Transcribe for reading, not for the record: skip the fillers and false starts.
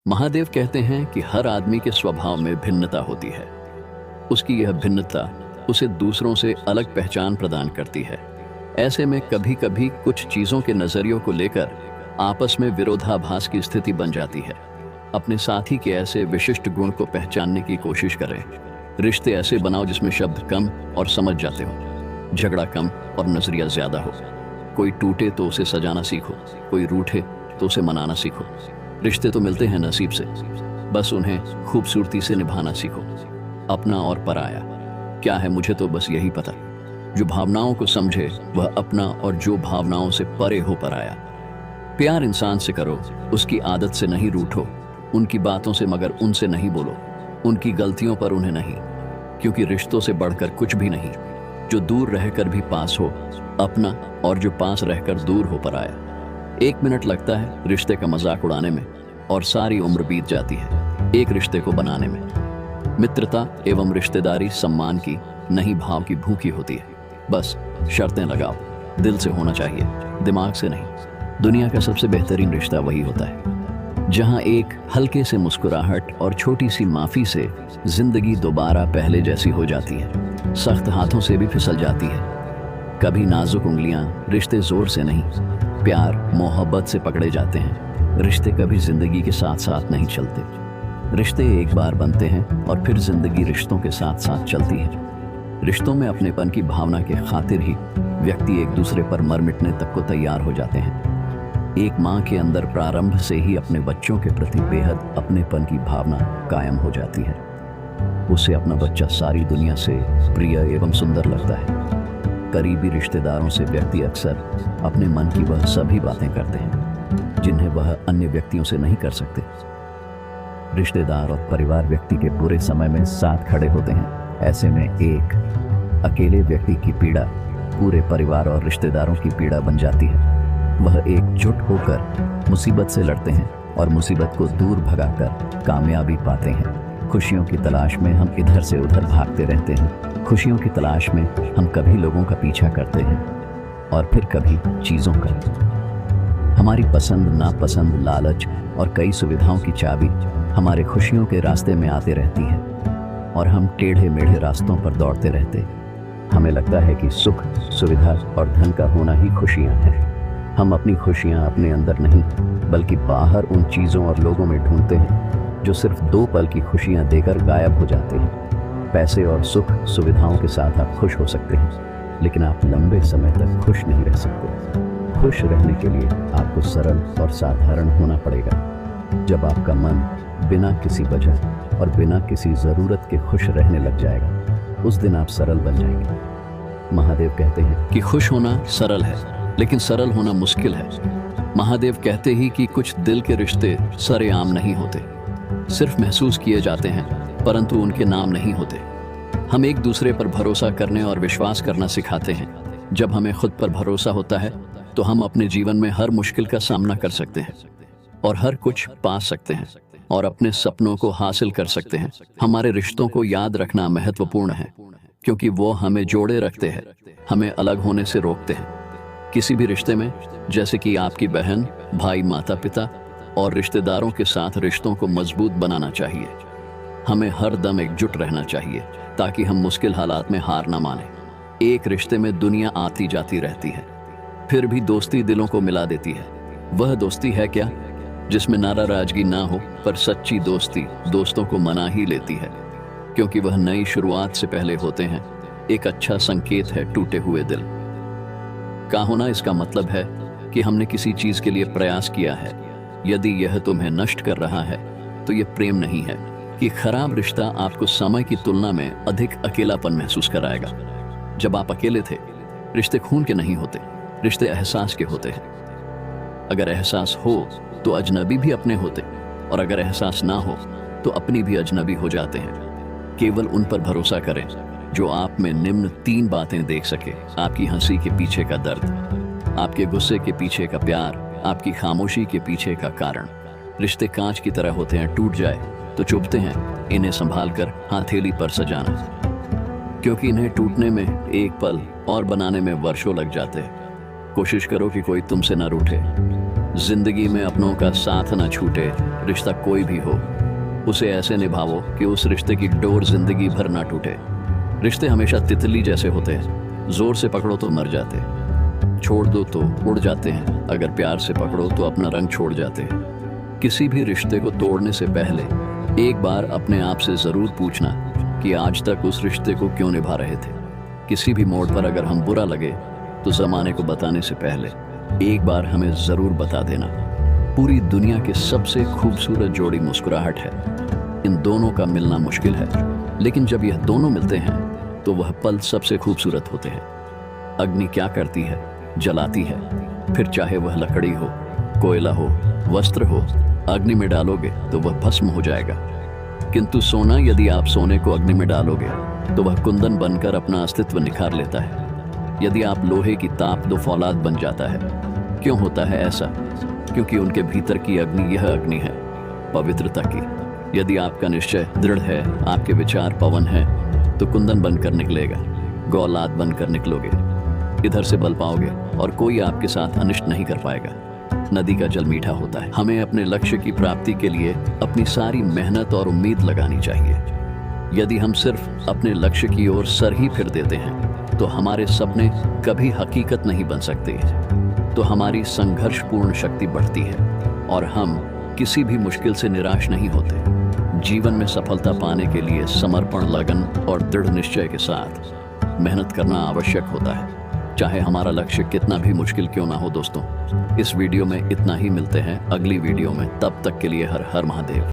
महादेव कहते हैं कि हर आदमी के स्वभाव में भिन्नता होती है। उसकी यह भिन्नता उसे दूसरों से अलग पहचान प्रदान करती है। ऐसे में कभी कभी कुछ चीज़ों के नज़रियों को लेकर आपस में विरोधाभास की स्थिति बन जाती है। अपने साथी के ऐसे विशिष्ट गुण को पहचानने की कोशिश करें। रिश्ते ऐसे बनाओ जिसमें शब्द कम और समझ जाते हो, झगड़ा कम और नजरिया ज्यादा हो। कोई टूटे तो उसे सजाना सीखो, कोई रूठे तो उसे मनाना सीखो। रिश्ते तो मिलते हैं नसीब से, बस उन्हें खूबसूरती से निभाना सीखो। अपना और पराया क्या है मुझे तो बस यही पता। जो भावनाओं को समझे वह अपना, और जो भावनाओं से परे हो पराया। प्यार इंसान से करो, उसकी आदत से नहीं रूठो, उनकी बातों से मगर उनसे नहीं बोलो, उनकी गलतियों पर उन्हें नहीं, क्योंकि रिश्तों से बढ़कर कुछ भी नहीं। जो दूर रहकर भी पास हो अपना, और जो पास रहकर दूर हो पराया। 1 मिनट लगता है रिश्ते का मजाक उड़ाने में और सारी उम्र बीत जाती है एक रिश्ते को बनाने में। मित्रता एवं रिश्तेदारी सम्मान की नहीं, भाव की भूखी होती है। बस शर्तें लगाओ, दिल से होना चाहिए, दिमाग से नहीं। दुनिया का सबसे बेहतरीन रिश्ता वही होता है जहां एक हल्के से मुस्कुराहट और छोटी सी माफी से जिंदगी दोबारा पहले जैसी हो जाती है। सख्त हाथों से भी फिसल जाती है, कभी नाजुक उंगलियां। रिश्ते जोर से नहीं, प्यार मोहब्बत से पकड़े जाते हैं। रिश्ते कभी जिंदगी के साथ साथ नहीं चलते। रिश्ते एक बार बनते हैं और फिर जिंदगी रिश्तों के साथ साथ चलती है। रिश्तों में अपनेपन की भावना के खातिर ही व्यक्ति एक दूसरे पर मर मिटने तक को तैयार हो जाते हैं। एक माँ के अंदर प्रारंभ से ही अपने बच्चों के प्रति बेहद अपनेपन की भावना कायम हो जाती है। उसे अपना बच्चा सारी दुनिया से प्रिय एवं सुंदर लगता है। करीबी रिश्तेदारों से व्यक्ति अक्सर अपने मन की वह सभी बातें करते हैं जिन्हें वह अन्य व्यक्तियों से नहीं कर सकते। रिश्तेदार और परिवार व्यक्ति के बुरे समय में साथ खड़े होते हैं। ऐसे में एक अकेले व्यक्ति की पीड़ा पूरे परिवार और रिश्तेदारों की पीड़ा बन जाती है। वह एकजुट होकर मुसीबत से लड़ते हैं और मुसीबत को दूर भगाकर कामयाबी पाते हैं। खुशियों की तलाश में हम इधर से उधर भागते रहते हैं। खुशियों की तलाश में हम कभी लोगों का पीछा करते हैं और फिर कभी चीज़ों का। हमारी पसंद नापसंद, लालच और कई सुविधाओं की चाबी हमारे खुशियों के रास्ते में आते रहती है और हम टेढ़े मेढ़े रास्तों पर दौड़ते रहते। हमें लगता है कि सुख, सुविधा और धन का होना ही खुशियाँ हैं। हम अपनी खुशियाँ अपने अंदर नहीं बल्कि बाहर उन चीज़ों और लोगों में ढूंढते हैं जो सिर्फ 2 पल की खुशियाँ देकर गायब हो जाते हैं। पैसे और सुख सुविधाओं के साथ आप खुश हो सकते हैं, लेकिन आप लंबे समय तक खुश नहीं रह सकते। खुश रहने के लिए आपको सरल और साधारण होना पड़ेगा। जब आपका मन बिना किसी वजह और बिना किसी ज़रूरत के खुश रहने लग जाएगा, उस दिन आप सरल बन जाएंगे। महादेव कहते हैं कि खुश होना सरल है, लेकिन सरल होना मुश्किल है। महादेव कहते ही कि कुछ दिल के रिश्ते सरेआम नहीं होते, सिर्फ महसूस किए जाते हैं, परंतु उनके नाम नहीं होते। हम एक दूसरे पर भरोसा करने और विश्वास करना सिखाते हैं। जब हमें खुद पर भरोसा होता है तो हम अपने जीवन में हर मुश्किल का सामना कर सकते हैं और हर कुछ पा सकते हैं और अपने सपनों को हासिल कर सकते हैं। हमारे रिश्तों को याद रखना महत्वपूर्ण है, क्योंकि वो हमें जोड़े रखते हैं, हमें अलग होने से रोकते हैं। किसी भी रिश्ते में, जैसे कि आपकी बहन, भाई, माता पिता और रिश्तेदारों के साथ, रिश्तों को मजबूत बनाना चाहिए। हमें हर दम एकजुट रहना चाहिए ताकि हम मुश्किल हालात में हार ना माने। एक रिश्ते में दुनिया आती जाती रहती है, फिर भी दोस्ती दिलों को मिला देती है। वह दोस्ती है क्या जिसमें नाराजगी ना हो, पर सच्ची दोस्ती दोस्तों को मना ही लेती है, क्योंकि वह नई शुरुआत से पहले होते हैं। एक अच्छा संकेत है टूटे हुए दिल का होना। इसका मतलब है कि हमने किसी चीज के लिए प्रयास किया है। यदि यह तुम्हें नष्ट कर रहा है तो यह प्रेम नहीं है। कि खराब रिश्ता आपको समय की तुलना में अधिक अकेलापन महसूस कराएगा। जब आप अकेले थे, रिश्ते खून के नहीं होते, रिश्ते एहसास के होते हैं। अगर एहसास हो तो अजनबी भी अपने होते, और अगर एहसास ना हो तो अपनी भी अजनबी हो जाते हैं। केवल उन पर भरोसा करें जो आप में निम्न 3 बातें देख सके: आपकी हंसी के पीछे का दर्द, आपके गुस्से के पीछे का प्यार, आपकी खामोशी के पीछे का कारण। रिश्ते कांच की तरह होते हैं, टूट जाए तो चुभते हैं। इन्हें संभाल कर हथेली पर सजाना, क्योंकि इन्हें टूटने में 1 पल और बनाने में वर्षों लग जाते हैं। कोशिश करो कि कोई तुमसे न रूठे, जिंदगी में अपनों का साथ ना छूटे, रिश्ता कोई भी हो उसे ऐसे निभाओ कि उस रिश्ते की डोर जिंदगी भर ना टूटे। रिश्ते हमेशा तितली जैसे होते हैं, जोर से पकड़ो तो मर जाते, छोड़ दो तो उड़ जाते हैं, अगर प्यार से पकड़ो तो अपना रंग छोड़ जाते हैं। किसी भी रिश्ते को तोड़ने से पहले एक बार अपने आप से जरूर पूछना कि आज तक उस रिश्ते को क्यों निभा रहे थे। किसी भी मोड़ पर अगर हम बुरा लगे तो जमाने को बताने से पहले एक बार हमें जरूर बता देना। पूरी दुनिया की सबसे खूबसूरत जोड़ी मुस्कुराहट है। इन दोनों का मिलना मुश्किल है, लेकिन जब यह दोनों मिलते हैं तो वह पल सबसे खूबसूरत होते हैं। अग्नि क्या करती है? जलाती है, फिर चाहे वह लकड़ी हो, कोयला हो, वस्त्र हो, अग्नि में डालोगे तो वह भस्म हो जाएगा। किंतु सोना, यदि आप सोने को अग्नि में डालोगे तो वह कुंदन बनकर अपना अस्तित्व निखार लेता है। यदि आप लोहे की ताप दो फौलाद बन जाता है। क्यों होता है ऐसा? क्योंकि उनके भीतर की अग्नि यह अग्नि है, पवित्रता की। यदि आपका निश्चय दृढ़ है, आपके विचार पवन है, तो कुंदन बनकर निकलेगा, गौलाद बनकर निकलोगे। इधर से बल पाओगे और कोई आपके साथ अनिष्ट नहीं कर पाएगा। नदी का जल मीठा होता है। हमें अपने लक्ष्य की प्राप्ति के लिए अपनी सारी मेहनत और उम्मीद लगानी चाहिए। यदि हम सिर्फ अपने लक्ष्य की ओर सर ही फिर देते हैं तो हमारे सपने कभी हकीकत नहीं बन सकते। तो हमारी संघर्षपूर्ण शक्ति बढ़ती है और हम किसी भी मुश्किल से निराश नहीं होते। जीवन में सफलता पाने के लिए समर्पण, लगन और दृढ़ निश्चय के साथ मेहनत करना आवश्यक होता है, चाहे हमारा लक्ष्य कितना भी मुश्किल क्यों ना हो। दोस्तों, इस वीडियो में इतना ही। मिलते हैं अगली वीडियो में, तब तक के लिए हर हर महादेव।